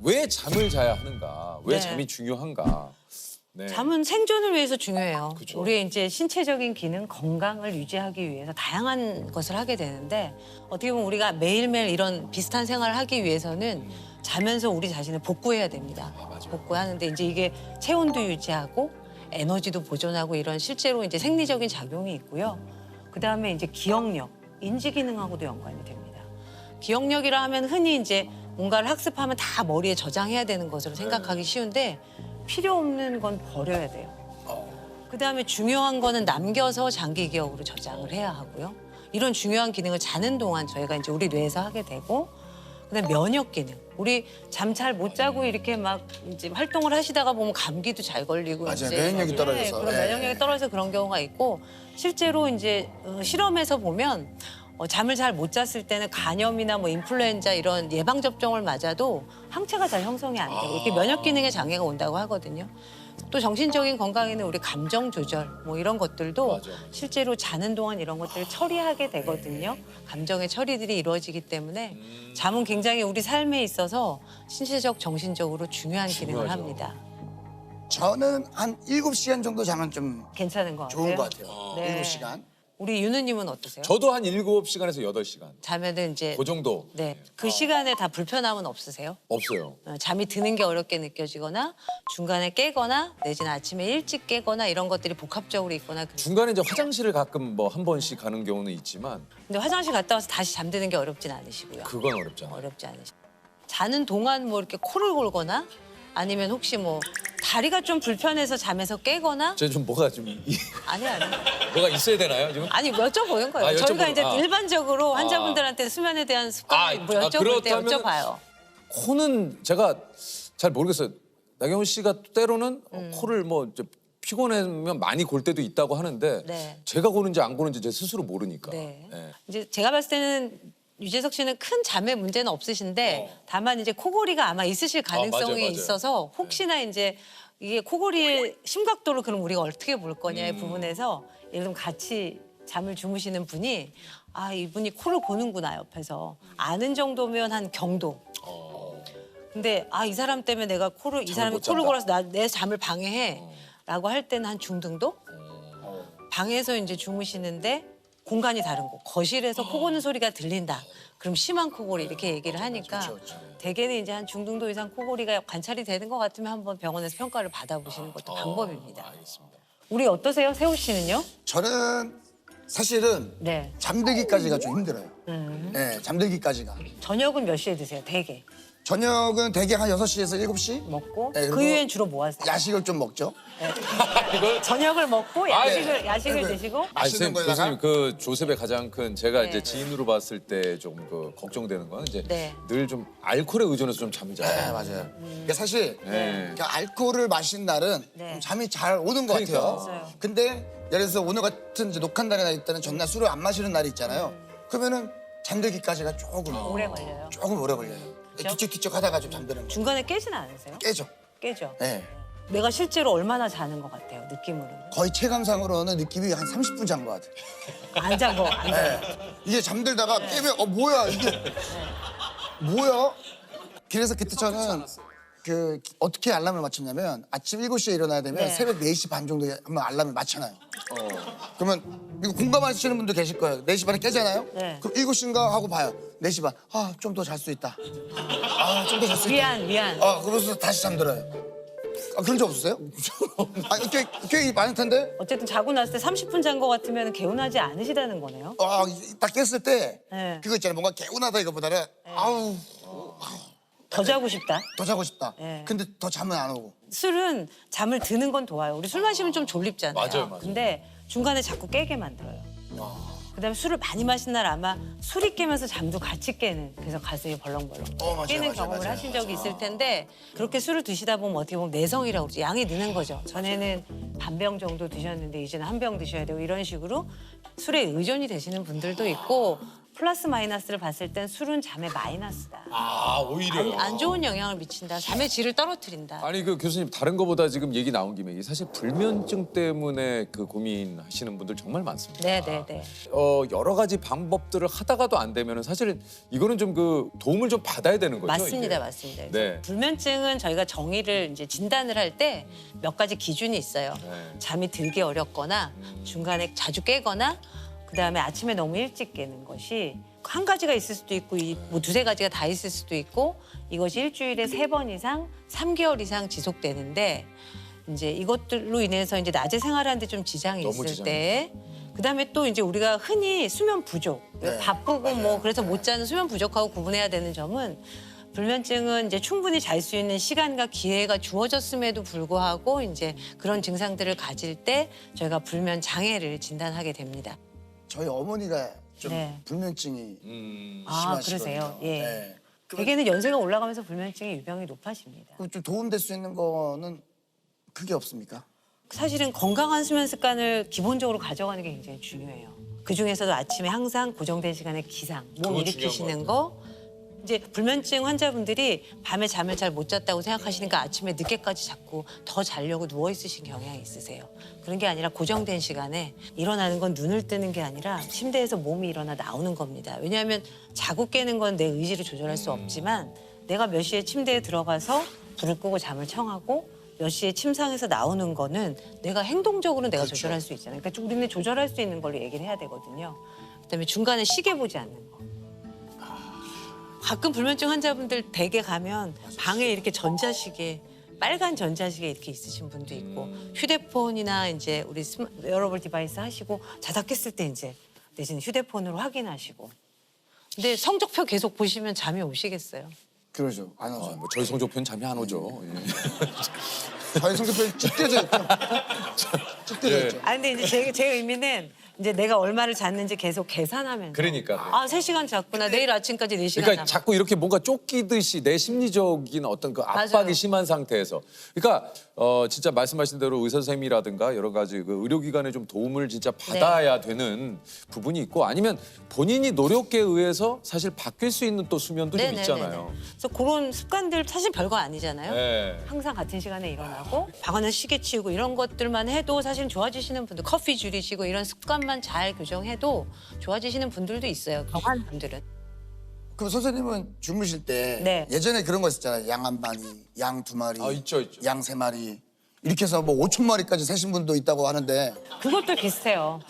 왜 잠을 자야 하는가? 왜 네. 잠이 중요한가? 네. 잠은 생존을 위해서 중요해요. 그쵸. 우리의 이제 신체적인 기능, 건강을 유지하기 위해서 다양한 것을 하게 되는데 어떻게 보면 우리가 매일매일 이런 비슷한 생활을 하기 위해서는 자면서 우리 자신을 복구해야 됩니다. 맞아요. 복구하는데 이제 이게 체온도 유지하고 에너지도 보존하고 이런 실제로 이제 생리적인 작용이 있고요. 그다음에 이제 기억력, 인지 기능하고도 연관이 됩니다. 기억력이라 하면 흔히 이제 뭔가를 학습하면 다 머리에 저장해야 되는 것으로 생각하기 쉬운데 필요 없는 건 버려야 돼요. 그다음에 중요한 거는 남겨서 장기 기억으로 저장을 해야 하고요. 이런 중요한 기능을 자는 동안 저희가 이제 우리 뇌에서 하게 되고 그다음에 면역 기능. 우리 잠 잘 못 자고 이렇게 막 이제 활동을 하시다가 보면 감기도 잘 걸리고 맞아요. 이제 면역력이 떨어져서. 그런 예. 면역력이 떨어져서 그런 경우가 있고 실제로 이제 실험에서 보면 잠을 잘 못 잤을 때는 간염이나 뭐 인플루엔자 이런 예방 접종을 맞아도 항체가 잘 형성이 안 되고 이렇게 면역 기능에 장애가 온다고 하거든요. 또 정신적인 건강에는 우리 감정 조절 뭐 이런 것들도 맞아. 실제로 자는 동안 이런 것들을 처리하게 되거든요. 감정의 처리들이 이루어지기 때문에 잠은 굉장히 우리 삶에 있어서 신체적, 정신적으로 중요한 기능을 중요하죠. 합니다. 저는 한 7시간 정도 자면 좀 괜찮은 것 같아요. 좋은 것 같아요. 네. 7시간. 우리 유느님은 어떠세요? 저도 한 7시간에서 8시간. 자면은 이제 그 정도. 네. 그 시간에 다 불편함은 없으세요? 없어요. 잠이 드는 게 어렵게 느껴지거나 중간에 깨거나 내지는 아침에 일찍 깨거나 이런 것들이 복합적으로 있거나 중간에 이제 화장실을 가끔 뭐 한 번씩 가는 경우는 있지만 근데 화장실 갔다 와서 다시 잠드는 게 어렵진 않으시고요. 그건 어렵잖아요. 어렵지 않으시고 자는 동안 뭐 이렇게 코를 골거나 아니면 혹시 뭐 다리가 좀 불편해서 잠에서 깨거나 제가 좀 뭐가 좀 아니 뭐가 있어야 되나요 지금? 아니 여쭤보는 거예요. 아, 저희가 여쭤보는- 이제 아. 일반적으로 환자분들한테 수면에 대한 습관 뭐 여쭤볼 때 그렇다면은 여쭤봐요. 코는 제가 잘 모르겠어요. 나경원 씨가 때로는 코를 뭐 이제 피곤하면 많이 골 때도 있다고 하는데 네. 제가 고는지 안 고는지 제 스스로 모르니까. 네. 예. 이제 제가 봤을 때는 유재석 씨는 큰 잠에 문제는 없으신데 다만 이제 코골이가 아마 있으실 가능성이 맞아요. 있어서 혹시나 이제 이게 코골이의 심각도를 그럼 우리가 어떻게 볼 거냐의 부분에서 예를 들면 같이 잠을 주무시는 분이 아 이분이 코를 고는구나 옆에서 아는 정도면 한 경도. 근데 아 이 사람 때문에 내가 이 사람이 못 코를 잔다. 골아서 내 잠을 방해해라고 할 때는 한 중등도? 방에서 이제 주무시는데 공간이 다른 곳, 거실에서 코 고는 소리가 들린다. 그럼 심한 코골이 이렇게 얘기를 하니까 대개는 이제 한 중등도 이상 코골이가 관찰이 되는 것 같으면 한번 병원에서 평가를 받아보시는 것도 방법입니다. 알겠습니다. 우리 어떠세요, 세호 씨는요? 저는 사실은 네. 잠들기까지가 좀 힘들어요. 네, 잠들기까지가. 저녁은 몇 시에 드세요, 대개? 저녁은 대개 한 6시에서 7시? 먹고 네, 그 그리고 이후엔 주로 뭐 하세요? 야식을 좀 먹죠. 이걸 저녁을 먹고 야식을 네. 드시고 아니, 맛있는 선생님, 거에다가? 교수님 그 조셉의 가장 큰 제가 네. 이제 지인으로 봤을 때 좀 그 걱정되는 건 이제 네. 늘 좀 알코올에 의존해서 좀 잠이 네, 자요. 맞아요. 이게 사실 네. 그 알코올을 마신 날은 네. 좀 잠이 잘 오는 것 그러니까. 같아요. 맞아요. 근데 예를 들어서 오늘 같은 이제 녹한 날이나 있다는 전날 술을 안 마시는 날이 있잖아요. 그러면은 잠들기까지가 조금 오래 걸려요. 조금 오래 걸려요. 뒤척뒤척 하다가 좀 잠드는 거. 중간에 깨진 않으세요? 깨죠. 깨죠. 네. 내가 실제로 얼마나 자는 것 같아요, 느낌으로는? 거의 체감상으로는 느낌이 한 30분 잔 것 같아요. 안 잔 거, 안 잔 거. 네. 이게 잠들다가 깨면 뭐야 이게 뭐야? 그래서 그때 저는 그 어떻게 알람을 맞췄냐면 아침 7시에 일어나야 되면 네. 새벽 4시 반 정도에 한번 알람을 맞춰놔요. 그러면 이거 공감하시는 분도 계실 거예요. 4시 반에 깨잖아요? 네. 그럼 7시인가 하고 봐요. 4시 반. 아, 좀 더 잘 수 있다. 아, 좀 더 잘 수 있다. 미안. 그러면서 다시 잠들어요. 아, 그런 적 없으세요? 아니, 꽤 많을 텐데? 어쨌든 자고 났을 때 30분 잔 거 같으면 개운하지 않으시다는 거네요. 딱 깼을 때 네. 그거 있잖아요. 뭔가 개운하다 이거보다는 아우, 더 자고 싶다. 더 자고 싶다. 네. 근데 더 잠은 안 오고. 술은 잠을 드는 건 좋아요. 우리 술 마시면 좀 졸립잖아요. 맞아요. 근데 중간에 자꾸 깨게 만들어요. 그다음에 술을 많이 마신 날 아마 술이 깨면서 잠도 같이 깨는 그래서 가슴이 벌렁벌렁 맞아요, 깨는 맞아요, 경험을 맞아요. 하신 적이 있을 텐데 그렇게 술을 드시다 보면 어떻게 보면 내성이라고 그러죠. 양이 느는 거죠. 전에는 반병 정도 드셨는데 이제는 한 병 드셔야 되고 이런 식으로 술에 의존이 되시는 분들도 있고 플러스 마이너스를 봤을 땐 술은 잠의 마이너스다. 아 오히려. 안 좋은 영향을 미친다. 잠의 질을 떨어뜨린다. 아니 그 교수님 다른 거보다 지금 얘기 나온 김에 이게 사실 불면증 때문에 그 고민하시는 분들 정말 많습니다. 네네네. 여러 가지 방법들을 하다가도 안 되면은 사실은 이거는 좀 그 도움을 좀 받아야 되는 거죠. 맞습니다, 이게. 맞습니다. 네. 불면증은 저희가 정의를 이제 진단을 할 때 몇 가지 기준이 있어요. 네. 잠이 들기 어렵거나 중간에 자주 깨거나 그다음에 아침에 너무 일찍 깨는 것이 한 가지가 있을 수도 있고 뭐 두세 가지가 다 있을 수도 있고 이것이 일주일에 3번 이상 3개월 이상 지속되는데 이제 이것들로 인해서 이제 낮에 생활하는데 좀 지장이 너무 있을 지장이 때 그다음에 또 이제 우리가 흔히 수면 부족 네. 바쁘고 뭐 그래서 못 자는 수면 부족하고 구분해야 되는 점은 불면증은 이제 충분히 잘 수 있는 시간과 기회가 주어졌음에도 불구하고 이제 그런 증상들을 가질 때 저희가 불면 장애를 진단하게 됩니다. 저희 어머니가 좀 네. 불면증이 아, 심하시거든요. 그러세요? 예. 네. 대개는 연세가 올라가면서 불면증의 유병이 높아집니다. 그럼 좀 도움될 수 있는 거는 크게 없습니까? 사실은 건강한 수면 습관을 기본적으로 가져가는 게 굉장히 중요해요. 그 중에서도 아침에 항상 고정된 시간에 기상, 몸 그거 일으키시는 중요한 거. 이제 불면증 환자분들이 밤에 잠을 잘 못 잤다고 생각하시니까 아침에 늦게까지 자꾸 더 자려고 누워 있으신 경향이 있으세요. 그런 게 아니라 고정된 시간에 일어나는 건 눈을 뜨는 게 아니라 침대에서 몸이 일어나 나오는 겁니다. 왜냐하면 자고 깨는 건 내 의지로 조절할 수 없지만 내가 몇 시에 침대에 들어가서 불을 끄고 잠을 청하고 몇 시에 침상에서 나오는 거는 내가 행동적으로 내가 그렇죠. 조절할 수 있잖아요. 그러니까 우리는 조절할 수 있는 걸로 얘기를 해야 되거든요. 그다음에 중간에 시계 보지 않는 거. 가끔 불면증 환자분들 댁에 가면 방에 이렇게 전자시계, 빨간 전자시계 이렇게 있으신 분도 있고 휴대폰이나 이제 우리 웨어러블 디바이스 하시고 자다 깼을 때 이제 대신 휴대폰으로 확인하시고. 근데 성적표 계속 보시면 잠이 오시겠어요? 그러죠. 안 오죠. 뭐 저희 성적표는 잠이 안 오죠. 예. 저희 성격표는 찢겨져 있죠. 찢겨져 예. 있죠. 아 근데 이제 제 의미는 이제 내가 얼마를 잤는지 계속 계산하면서 그러니까. 아 3시간 잤구나. 내일 아침까지 4시간 그러니까 남았 자꾸 이렇게 뭔가 쫓기듯이 내 심리적인 어떤 그 압박이 맞아요. 심한 상태에서 그러니까 진짜 말씀하신 대로 의사 선생님이라든가 여러 가지 그 의료기관의 좀 도움을 진짜 받아야 되는 부분이 있고 아니면 본인이 노력에 의해서 사실 바뀔 수 있는 또 수면도 좀 있잖아요. 그래서 그런 습관들 사실 별거 아니잖아요. 네. 항상 같은 시간에 일어나고 방안은 시계 치우고 이런 것들만 해도 사실 좋아지시는 분들 커피 줄이시고 이런 습관만 잘 교정해도 좋아지시는 분들도 있어요. 경한 분들은. 그럼 선생님은 주무실 때 네. 예전에 그런 거 있었잖아요. 양 한 마리, 양 2마리, 아, 있죠, 있죠. 양 3마리 이렇게 해서 뭐 5천 마리까지 세신 분도 있다고 하는데 그것도 비슷해요.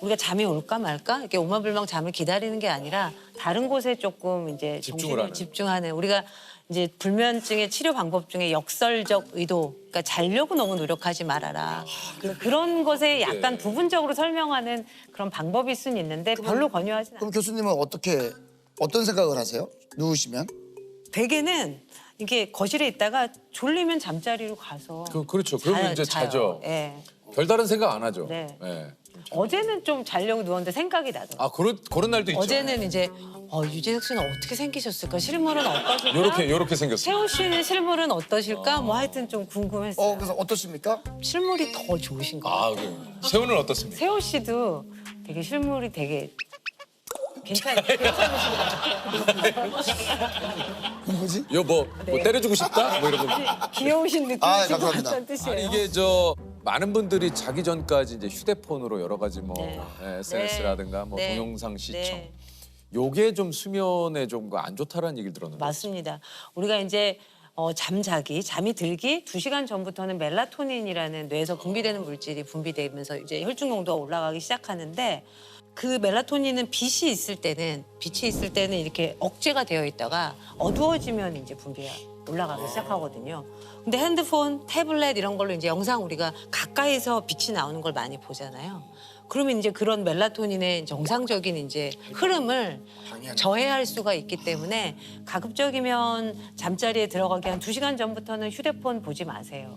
우리가 잠이 올까 말까 이렇게 오만불망 잠을 기다리는 게 아니라 다른 곳에 조금 이제 집중을 정신을 하는. 집중하는 우리가 이제 불면증의 치료 방법 중에 역설적 의도, 그러니까 자려고 너무 노력하지 말아라. 그런 것에 약간 부분적으로 설명하는 그런 방법일 수는 있는데 별로 권유하진 않아요. 그럼 교수님은 어떤 생각을 하세요? 누우시면? 대개는 이게 거실에 있다가 졸리면 잠자리로 가서 그렇죠. 그러면 이제 자요. 자죠. 예. 별다른 생각 안 하죠. 네. 예. 어제는 좀 자려고 누웠는데 생각이 나더라고요. 아 그런 날도 있죠. 어제는 이제 유재석 씨는 어떻게 생기셨을까? 실물은 어떠실까? 요렇게 생겼어요. 세호 씨는 실물은 어떠실까? 뭐 하여튼 좀 궁금했어요. 그래서 어떠십니까? 실물이 더 좋으신 것 아, 같아요. 세훈은 어떻습니까? 세호 씨도 되게 실물이 되게 괜찮으신 것 같아요. 뭐지? 뭐 때려주고 싶다? 뭐 이런 거. 귀여우신 느낌이신 아, 것 감사합니다. 같다는 뜻이에요. 아니 이게 많은 분들이 자기 전까지 이제 휴대폰으로 여러 가지 뭐 네. SNS라든가 뭐 네. 동영상 시청 네. 요게 좀 수면에 좀 안 좋다라는 얘기를 들었는데. 맞습니다. 우리가 이제 잠이 들기 2시간 전부터는 멜라토닌이라는 뇌에서 분비되는 물질이 분비되면서 이제 혈중 농도가 올라가기 시작하는데 그 멜라토닌은 빛이 있을 때는 이렇게 억제가 되어 있다가 어두워지면 이제 분비가 올라가기 시작하거든요. 근데 핸드폰, 태블릿 이런 걸로 이제 영상 우리가 가까이서 빛이 나오는 걸 많이 보잖아요. 그러면 이제 그런 멜라토닌의 정상적인 이제 흐름을 저해할 수가 있기 때문에 가급적이면 잠자리에 들어가기 한 2시간 전부터는 휴대폰 보지 마세요.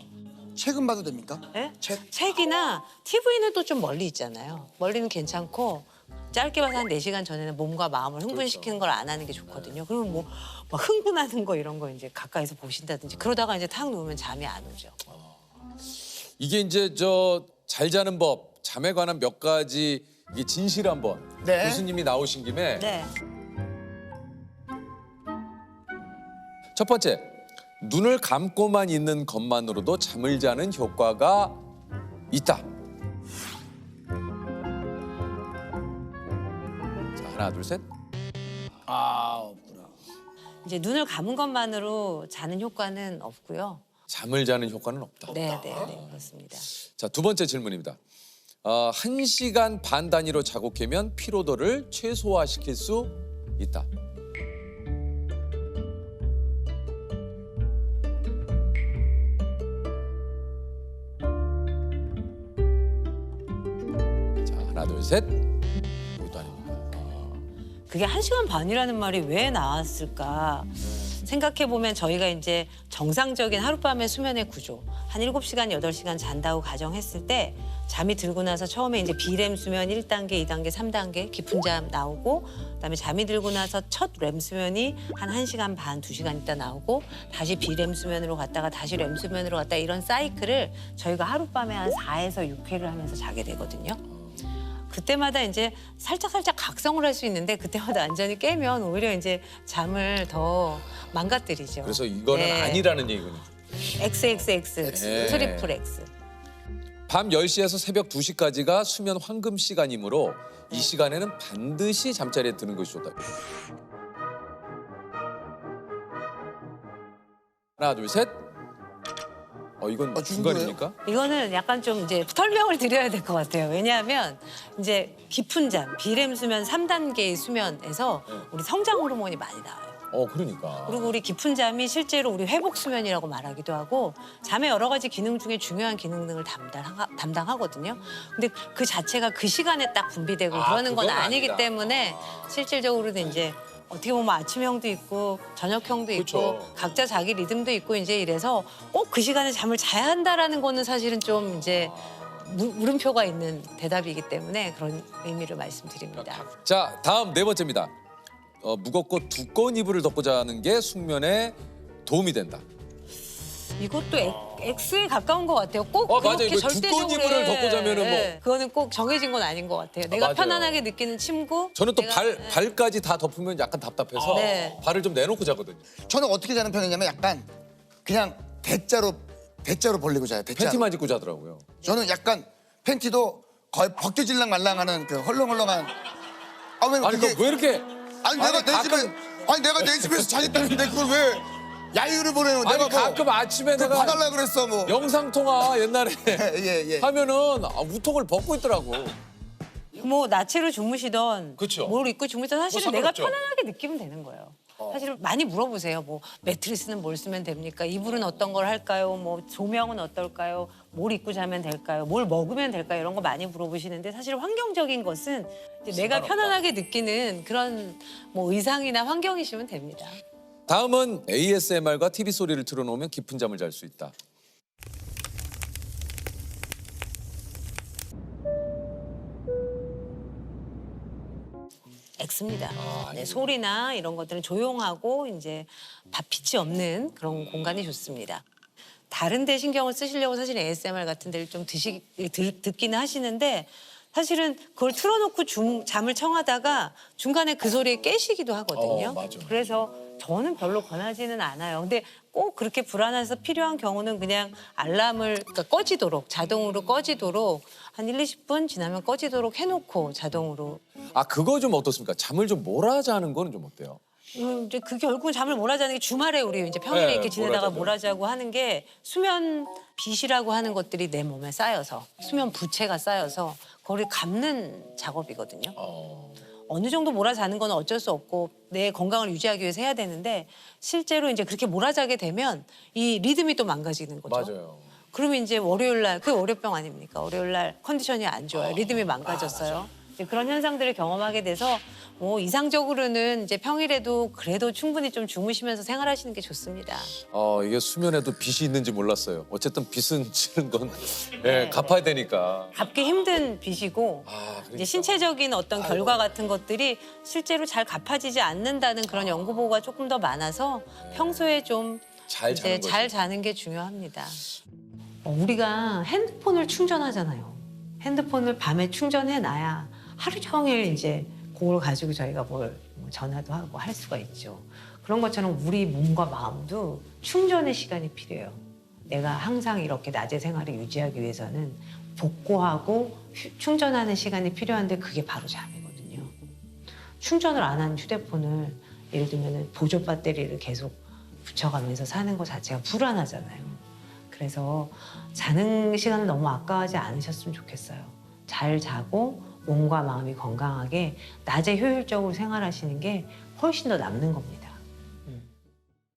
책은 봐도 됩니까? 네? 책? 책이나 TV는 또 좀 멀리 있잖아요. 멀리는 괜찮고 짧게 봐서 한 4시간 전에는 몸과 마음을 흥분시키는 걸 안 하는 게 좋거든요. 그러면 뭐 막 흥분하는 거 이런 거 이제 가까이서 보신다든지 그러다가 이제 탁 누우면 잠이 안 오죠. 이게 이제 잘 자는 법, 잠에 관한 몇 가지 이게 진실 한번 네. 교수님이 나오신 김에 네. 첫 번째, 눈을 감고만 있는 것만으로도 잠을 자는 효과가 있다. 자, 하나, 둘, 셋. 아, 없구나. 이제 눈을 감은 것만으로 자는 효과는 없고요. 잠을 자는 효과는 없다. 네, 네, 네, 그렇습니다. 자, 두 번째 질문입니다. 1시간 반 단위로 자고 깨면 피로도를 최소화시킬 수 있다. 자, 하나, 둘, 셋. 이것도 아닙니다. 그게 1시간 반이라는 말이 왜 나왔을까? 생각해보면 저희가 이제 정상적인 하룻밤의 수면의 구조, 한 7시간, 8시간 잔다고 가정했을 때 잠이 들고 나서 처음에 이제 비렘 수면 1단계, 2단계, 3단계 깊은 잠 나오고 그다음에 잠이 들고 나서 첫 렘 수면이 한 1시간 반, 2시간 있다 나오고 다시 비렘 수면으로 갔다가 다시 렘 수면으로 갔다 이런 사이클을 저희가 하룻밤에 한 4에서 6회를 하면서 자게 되거든요. 그때마다 이제 살짝 각성을 할 수 있는데 그때마다 완전히 깨면 오히려 이제 잠을 더 망가뜨리죠. 그래서 이거는 네. 아니라는 얘기군요. XXX, 네. 트리플 X. 밤 10시에서 새벽 2시까지가 수면 황금 시간이므로 이 시간에는 반드시 잠자리에 드는 것이 좋다. 하나, 둘, 셋. 이건 중간입니까? 이거는 약간 좀 이제 설명을 드려야 될 것 같아요. 왜냐하면 이제 깊은 잠, 비렘 수면 3단계의 수면에서 우리 성장 호르몬이 많이 나와요. 그러니까. 그리고 우리 깊은 잠이 실제로 우리 회복 수면이라고 말하기도 하고 잠의 여러 가지 기능 중에 중요한 기능 등을 담당하거든요. 근데 그 자체가 그 시간에 딱 분비되고 그러는 건 그건 아니기 아니다. 때문에 실질적으로는 이제 어떻게 보면 아침형도 있고 저녁형도 있고 그쵸. 각자 자기 리듬도 있고 이제 이래서 꼭 그 시간에 잠을 자야 한다라는 거는 사실은 좀 이제 물음표가 있는 대답이기 때문에 그런 의미를 말씀드립니다. 자, 다음 네 번째입니다. 무겁고 두꺼운 이불을 덮고 자는 게 숙면에 도움이 된다. 이것도 X에 가까운 것 같아요. 꼭 맞아요. 그렇게 이거 절대적으로 두꺼운 이불을 덮고 자면은 뭐. 그거는 꼭 정해진 건 아닌 것 같아요. 내가 맞아요. 편안하게 느끼는 침구. 저는 또 내가- 발까지 다 덮으면 약간 답답해서 네. 발을 좀 내놓고 자거든요. 저는 어떻게 자는 편이냐면 약간 그냥 대자로 벌리고 자요. 대자로. 팬티만 입고 자더라고요. 저는 약간 팬티도 거의 벗겨질랑 말랑하는 그 헐렁헐렁한. 왜냐면 아니, 그게 왜 이렇게 내가 내 집에서 자겠다는데 그걸 왜 야유를 보내요? 아니, 내가 뭐 가끔 아침에 그 내가 봐달라 그랬어 뭐. 영상통화 옛날에 예. 하면은 우통을 벗고 있더라고. 뭐 나체로 주무시던 그쵸. 뭘 입고 주무시던 사실은 뭐 내가 상관없죠. 편안하게 느끼면 되는 거예요. 사실 많이 물어보세요. 뭐 매트리스는 뭘 쓰면 됩니까? 이불은 어떤 걸 할까요? 뭐 조명은 어떨까요? 뭘 입고 자면 될까요? 뭘 먹으면 될까요? 이런 거 많이 물어보시는데 사실 환경적인 것은 이제 내가 편안하게 느끼는 그런 뭐 의상이나 환경이시면 됩니다. 다음은 ASMR과 TV 소리를 틀어놓으면 깊은 잠을 잘 수 있다. X입니다. 네, 소리나 이런 것들은 조용하고 이제 빛이 없는 그런 공간이 좋습니다. 다른 데 신경을 쓰시려고 사실 ASMR 같은 데를 좀 듣기는 하시는데 사실은 그걸 틀어놓고 잠을 청하다가 중간에 그 소리에 깨시기도 하거든요. 맞아. 그래서 저는 별로 권하지는 않아요. 근데 꼭 그렇게 불안해서 필요한 경우는 그냥 알람을 그러니까 꺼지도록 자동으로 꺼지도록 한 1, 20분 지나면 꺼지도록 해놓고 자동으로 그거 좀 어떻습니까? 잠을 좀 몰아자는 거는 좀 어때요? 이제 그 결국은 잠을 몰아자는 게 주말에 우리 이제 평일에 네, 이렇게 지내다가 몰아자죠. 몰아자고 하는 게 수면 빛이라고 하는 것들이 내 몸에 쌓여서 수면 부채가 쌓여서 그걸 감는 작업이거든요. 어느 정도 몰아자는 건 어쩔 수 없고 내 건강을 유지하기 위해서 해야 되는데 실제로 이제 그렇게 몰아자게 되면 이 리듬이 또 망가지는 거죠. 맞아요. 그러면 이제 월요일 날 그게 월요병 아닙니까? 월요일 날 컨디션이 안 좋아요. 리듬이 망가졌어요. 이제 그런 현상들을 경험하게 돼서 뭐 이상적으로는 이제 평일에도 그래도 충분히 좀 주무시면서 생활하시는 게 좋습니다. 이게 수면에도 빚이 있는지 몰랐어요. 어쨌든 빚은 지는 건 갚아야 되니까. 갚기 힘든 빚이고 그러니까. 이제 신체적인 어떤 결과 같은 것들이 실제로 잘 갚아지지 않는다는 그런 연구 보고가 조금 더 많아서 평소에 좀 잘 자는 이제 잘 거죠. 자는 게 중요합니다. 우리가 핸드폰을 충전하잖아요. 핸드폰을 밤에 충전해 놔야 하루 종일 이제 그걸 가지고 저희가 뭘 전화도 하고 할 수가 있죠. 그런 것처럼 우리 몸과 마음도 충전의 시간이 필요해요. 내가 항상 이렇게 낮의 생활을 유지하기 위해서는 복구하고 충전하는 시간이 필요한데 그게 바로 잠이거든요. 충전을 안 한 휴대폰을 예를 들면 보조 배터리를 계속 붙여가면서 사는 것 자체가 불안하잖아요. 그래서 자는 시간을 너무 아까워하지 않으셨으면 좋겠어요. 잘 자고 몸과 마음이 건강하게 낮에 효율적으로 생활하시는 게 훨씬 더 남는 겁니다.